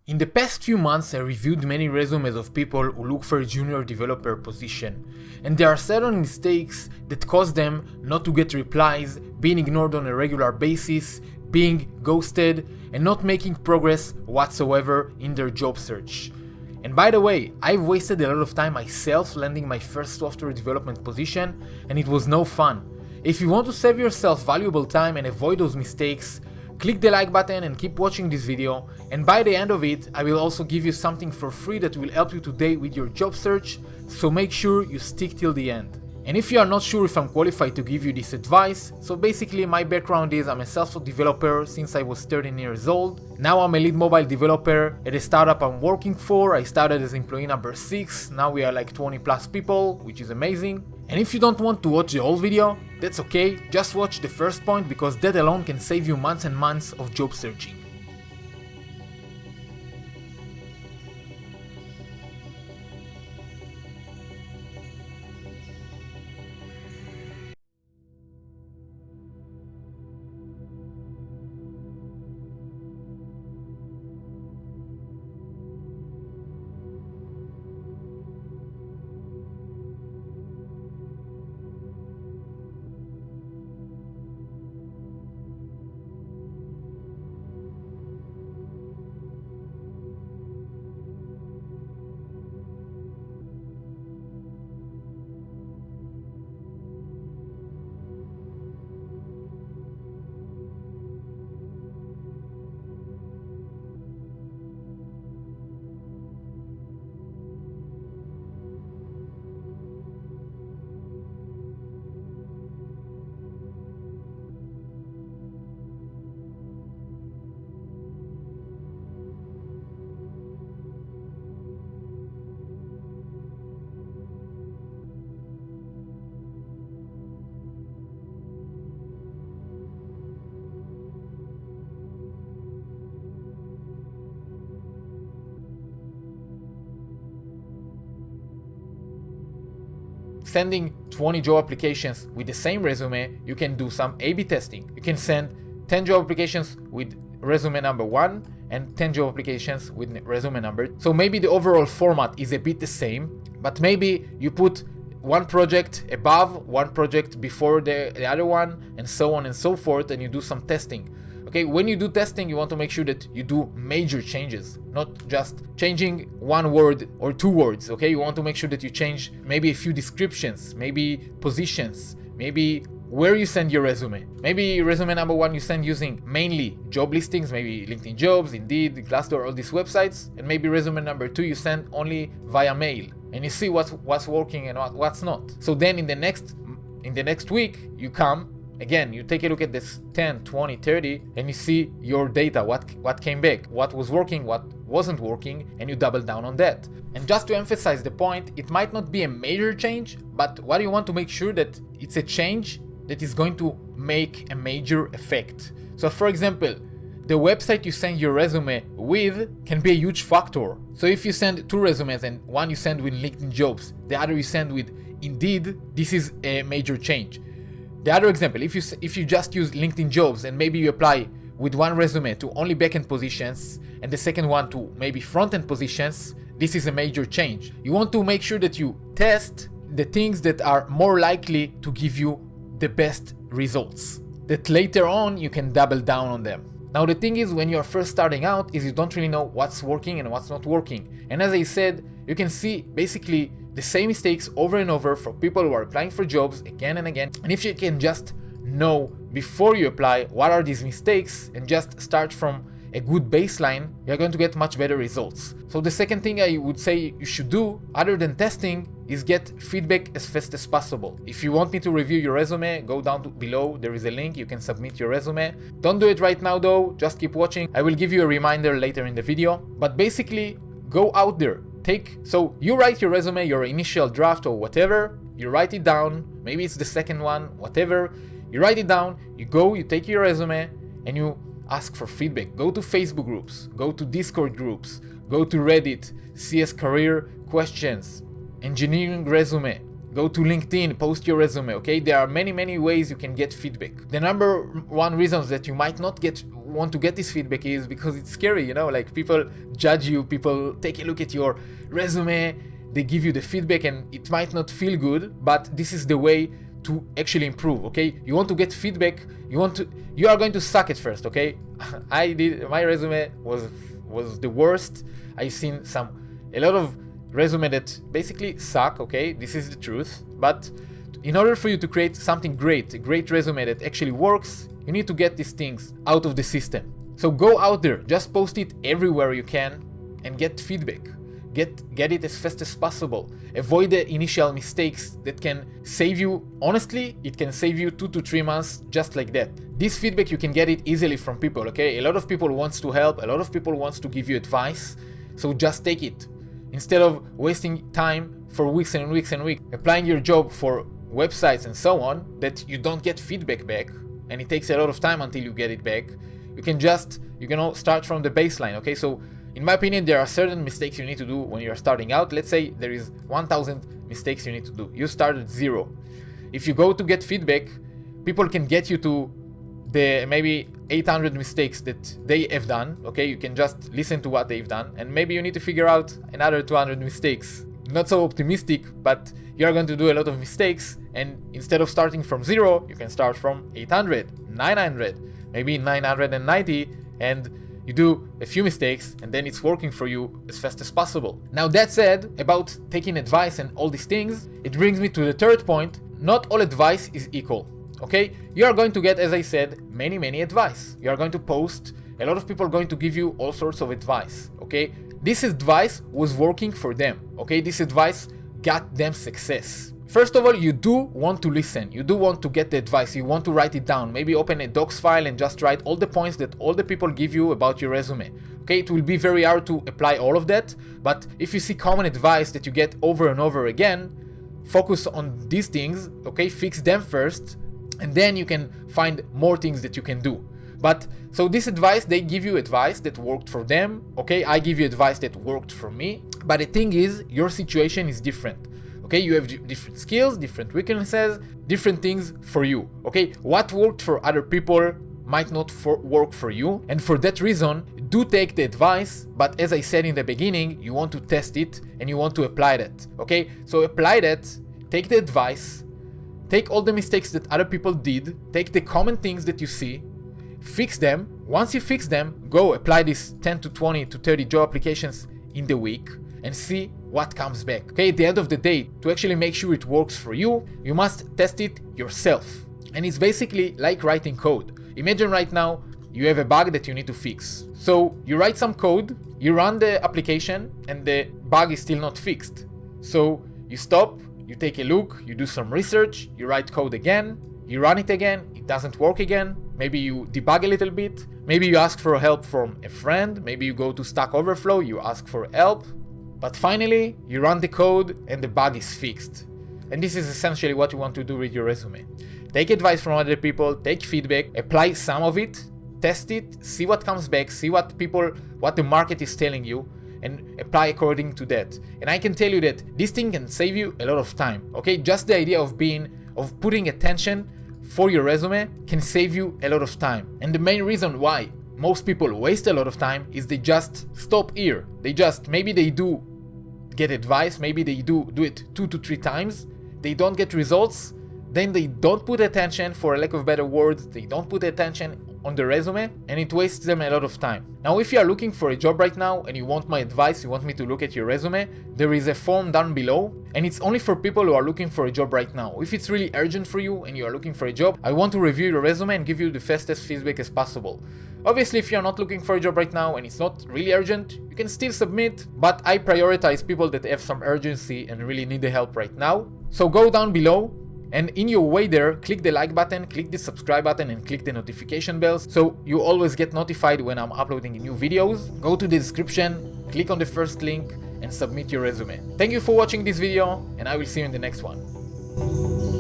In the past few months, I reviewed many resumes of people who look for a junior developer position, and there are certain mistakes that cause them not to get replies, being ignored on a regular basis, being ghosted, and not making progress whatsoever in their job search. And by the way, I've wasted a lot of time myself landing my first software development position, and it was no fun. If you want to save yourself valuable time and avoid those mistakes, click the like button and keep watching this video, and by the end of it, I will also give you something for free that will help you today with your job search, so make sure you stick till the end. And if you are not sure if I'm qualified to give you this advice, so basically my background is I'm a self-taught developer since I was 13 years old. Now I'm a lead mobile developer at a startup I'm working for. I started as employee number 6, now we are like 20 plus people, which is amazing. And if you don't want to watch the whole video, that's okay, just watch the first point because that alone can save you months and months of job searching. Sending 20 job applications with the same resume, you can do some A/B testing. You can send 10 job applications with resume number 1 and 10 job applications with resume number 2. So maybe the overall format is a bit the same, but maybe you put one project above, one project before the other one, and so on and so forth, and you do some testing. Okay, when you do testing, you want to make sure that you do major changes, not just changing one word or two words, okay? You want to make sure that you change maybe a few descriptions, maybe positions, maybe where you send your resume. Maybe resume number 1 you send using mainly job listings, maybe LinkedIn Jobs, Indeed, Glassdoor, all these websites, and maybe resume number 2 you send only via mail, and you see what's working and what's not. So then in the next week, you come, again, you take a look at this 10, 20, 30, and you see your data, what came back, what was working, what wasn't working, and you double down on that. And just to emphasize the point, it might not be a major change, but what you want to make sure that it's a change that is going to make a major effect. So for example, the website you send your resume with can be a huge factor. So if you send 2 resumes and one you send with LinkedIn Jobs, the other you send with Indeed, this is a major change. The other example, if you just use LinkedIn Jobs and maybe you apply with one resume to only backend positions and the second one to maybe front-end positions, this is a major change. You want to make sure that you test the things that are more likely to give you the best results, that later on you can double down on them. Now the thing is, when you're first starting out, is you don't really know what's working and what's not working. And as I said, you can see basically the same mistakes over and over for people who are applying for jobs again and again. And if you can just know before you apply what are these mistakes and just start from a good baseline, you're going to get much better results. So the second thing I would say you should do, other than testing, is get feedback as fast as possible. If you want me to review your resume, go down below, there is a link, you can submit your resume. Don't do it right now though, just keep watching. I will give you a reminder later in the video. But basically, go out there. So you write your resume, your initial draft or whatever, you write it down, maybe it's the second one, whatever, you write it down, you take your resume and you ask for feedback. Go to Facebook groups, go to Discord groups, go to Reddit, CS career questions, engineering resume, Go to LinkedIn, post your resume, okay? There are many ways you can get feedback. The number one reasons that you might not want to get this feedback is because it's scary, you know, like people judge you, people take a look at your resume, they give you the feedback and it might not feel good, but this is the way to actually improve, okay? You want to get feedback, you are going to suck at first, okay? My resume was the worst. I've seen a lot of resume that basically suck, okay? This is the truth. But in order for you to create something great, a great resume that actually works, you need to get these things out of the system. So go out there, just post it everywhere you can and get feedback. Get it as fast as possible. Avoid the initial mistakes that can save you. Honestly, it can save you 2 to 3 months just like that. This feedback, you can get it easily from people, okay? A lot of people wants to help, a lot of people wants to give you advice. So just take it. Instead of wasting time for weeks and weeks and weeks, applying your job for websites and so on, that you don't get feedback back, and it takes a lot of time until you get it back, you can start from the baseline, okay? So in my opinion, there are certain mistakes you need to do when you're starting out. Let's say there is 1,000 mistakes you need to do. You start at 0. If you go to get feedback, people can get you to the maybe 800 mistakes that they have done, okay? You can just listen to what they've done, and maybe you need to figure out another 200 mistakes. Not so optimistic, but you're going to do a lot of mistakes, and instead of starting from 0, you can start from 800, 900, maybe 990, and you do a few mistakes, and then it's working for you as fast as possible. Now that said, about taking advice and all these things, it brings me to the third point. Not all advice is equal, okay? You are going to get, as I said, many advice. You are going to post, a lot of people are going to give you all sorts of advice, okay? This advice was working for them, okay? This advice got them success. First of all, you do want to listen. You do want to get the advice. You want to write it down. Maybe open a docs file and just write all the points that all the people give you about your resume. Okay, it will be very hard to apply all of that, but if you see common advice that you get over and over again, focus on these things, okay? Fix them first, and then you can find more things that you can do. But so this advice, they give you advice that worked for them, okay? I give you advice that worked for me, but the thing is, your situation is different. Okay, you have different skills, different weaknesses, different things for you. Okay, what worked for other people might not work for you, and for that reason, do take the advice, but as I said in the beginning, you want to test it and you want to apply that. Okay, so apply that, take the advice, take all the mistakes that other people did, take the common things that you see, fix them. Once you fix them, go apply these 10 to 20 to 30 job applications in the week and see what comes back. Okay, at the end of the day, to actually make sure it works for you, you must test it yourself. And it's basically like writing code. Imagine right now you have a bug that you need to fix. So you write some code, you run the application, and the bug is still not fixed. So you stop, you take a look, you do some research, you write code again, you run it again, it doesn't work again. Maybe you debug a little bit, maybe you ask for help from a friend, maybe you go to Stack Overflow, you ask for help. But finally, you run the code and the bug is fixed. And this is essentially what you want to do with your resume. Take advice from other people, take feedback, apply some of it, test it, see what comes back, see what the market is telling you, and apply according to that. And I can tell you that this thing can save you a lot of time. Okay, just the idea of putting attention for your resume can save you a lot of time. And the main reason why most people waste a lot of time is they just stop here. Maybe they do get advice, maybe they do it 2 to 3 times, they don't get results, then they don't put attention, for a lack of better words, they don't put attention on the resume, and it wastes them a lot of time. Now, if you are looking for a job right now and you want my advice, you want me to look at your resume, there is a form down below, and it's only for people who are looking for a job right now. If it's really urgent for you and you are looking for a job, I want to review your resume and give you the fastest feedback as possible. Obviously, if you're not looking for a job right now and it's not really urgent, you can still submit, but I prioritize people that have some urgency and really need the help right now. So go down below, and in your way there, click the like button, click the subscribe button, and click the notification bells so you always get notified when I'm uploading new videos. Go to the description, click on the first link, and submit your resume. Thank you for watching this video, and I will see you in the next one.